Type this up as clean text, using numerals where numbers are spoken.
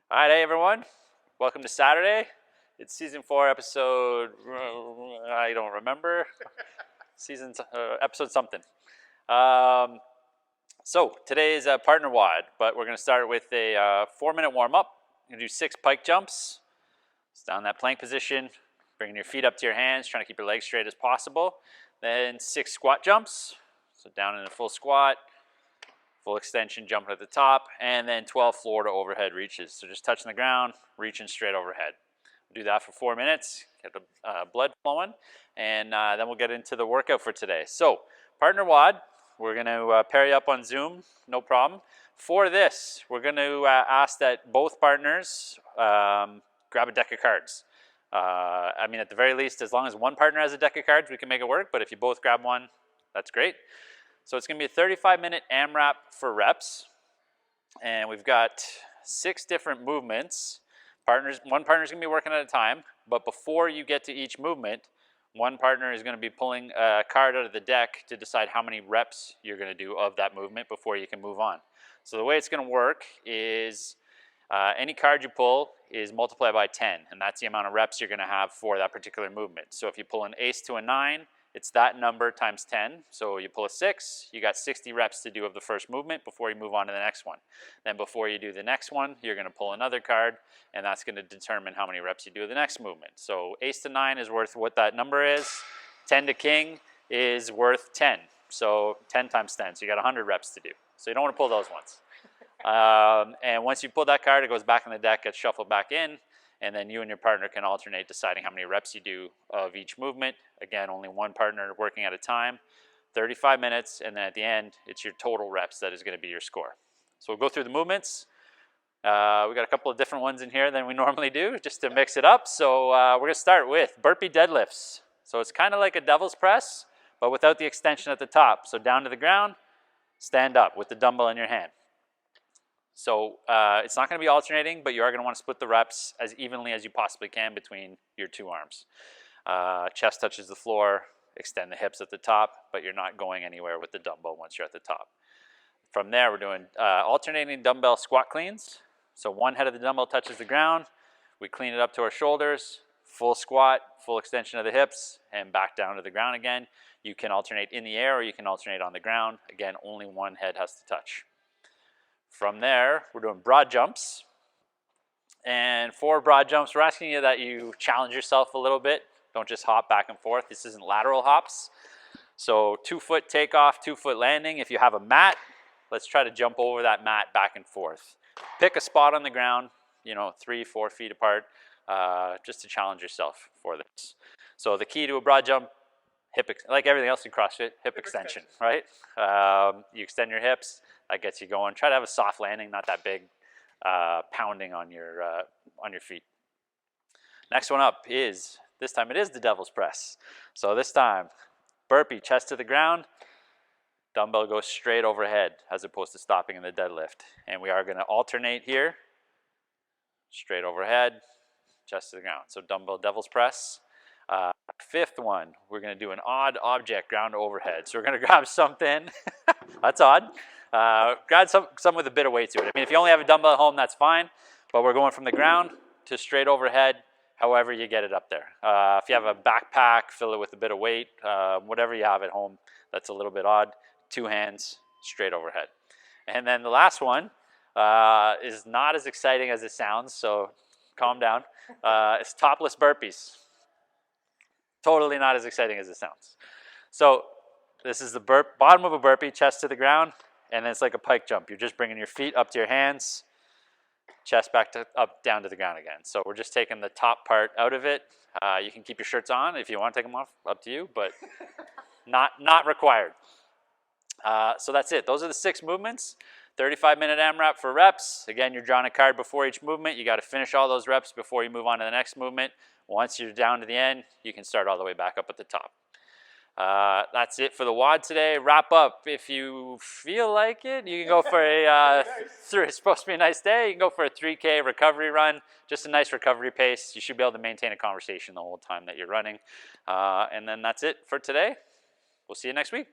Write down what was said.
All right, hey everyone. Welcome to Saturday. It's season 4, episode, I don't remember, episode something. So today is a partner WOD, but we're going to start with a 4-minute warm-up. You're going to do 6 pike jumps. It's down in that plank position, bringing your feet up to your hands, trying to keep your legs straight as possible. Then 6 squat jumps, so down in a full squat. Full extension, jumping at the top, and then 12 floor to overhead reaches. So just touching the ground, reaching straight overhead. We'll do that for 4 minutes, get the blood flowing, and then we'll get into the workout for today. So, partner WOD, we're going to pair you up on Zoom, no problem. For this, we're going to ask that both partners grab a deck of cards. I mean, at the very least, as long as one partner has a deck of cards, we can make it work, but if you both grab one, that's great. So it's going to be a 35-minute AMRAP for reps, and we've got 6 different movements. One partner is going to be working at a time, but before you get to each movement, one partner is going to be pulling a card out of the deck to decide how many reps you're going to do of that movement before you can move on. So the way it's going to work is any card you pull is multiplied by 10, and that's the amount of reps you're going to have for that particular movement. So if you pull an ace to a 9, it's that number times 10. So you pull a 6, you got 60 reps to do of the first movement before you move on to the next one. Then before you do the next one, you're going to pull another card, and that's going to determine how many reps you do of the next movement. So ace to 9 is worth what that number is. 10 to king is worth 10. So 10 times 10, so you got 100 reps to do. So you don't want to pull those ones. And once you pull that card, it goes back in the deck, gets shuffled back in, and then you and your partner can alternate deciding how many reps you do of each movement. Again, only one partner working at a time, 35 minutes, and then at the end, it's your total reps that is going to be your score. So we'll go through the movements. We got a couple of different ones in here than we normally do, just to mix it up. So we're going to start with Burpee Deadlifts. So it's kind of like a devil's press, but without the extension at the top. So down to the ground, stand up with the dumbbell in your hand. So it's not going to be alternating, but you are going to want to split the reps as evenly as you possibly can between your 2 arms. Chest touches the floor, extend the hips at the top, but you're not going anywhere with the dumbbell once you're at the top. From there, we're doing alternating dumbbell squat cleans. So one head of the dumbbell touches the ground, we clean it up to our shoulders, full squat, full extension of the hips, and back down to the ground again. You can alternate in the air or you can alternate on the ground. Again, only one head has to touch. From there, we're doing broad jumps. And for broad jumps, we're asking you that you challenge yourself a little bit. Don't just hop back and forth. This isn't lateral hops. So 2-foot takeoff, 2-foot landing. If you have a mat, let's try to jump over that mat back and forth. Pick a spot on the ground, 3-4 feet apart, just to challenge yourself for this. So the key to a broad jump, like everything else in CrossFit, hip extension, right? You extend your hips, that gets you going. Try to have a soft landing, not that big pounding on your feet. Next one up is, this time it is the devil's press. So this time, burpee, chest to the ground, dumbbell goes straight overhead as opposed to stopping in the deadlift. And we are going to alternate here, straight overhead, chest to the ground. So dumbbell devil's press. 5th one, we're going to do an odd object, ground to overhead. So we're going to grab something, that's odd. Grab some with a bit of weight to it. I mean, if you only have a dumbbell at home, that's fine. But we're going from the ground to straight overhead, however you get it up there. If you have a backpack, fill it with a bit of weight, whatever you have at home, that's a little bit odd. 2 hands, straight overhead. And then the last one is not as exciting as it sounds, so calm down. It's topless burpees. Totally not as exciting as it sounds. So this is the bottom of a burpee, chest to the ground, and then it's like a pike jump. You're just bringing your feet up to your hands, chest back up down to the ground again. So we're just taking the top part out of it. You can keep your shirts on if you want to take them off, up to you, but not required. So that's it. Those are the 6 movements. 35-minute AMRAP for reps. Again, you're drawing a card before each movement. You got to finish all those reps before you move on to the next movement. Once you're down to the end, you can start all the way back up at the top. That's it for the WOD today. Wrap up. If you feel like it, you can go for a, it's supposed to be a nice day, you can go for a 3K recovery run, just a nice recovery pace. You should be able to maintain a conversation the whole time that you're running. And then that's it for today. We'll see you next week.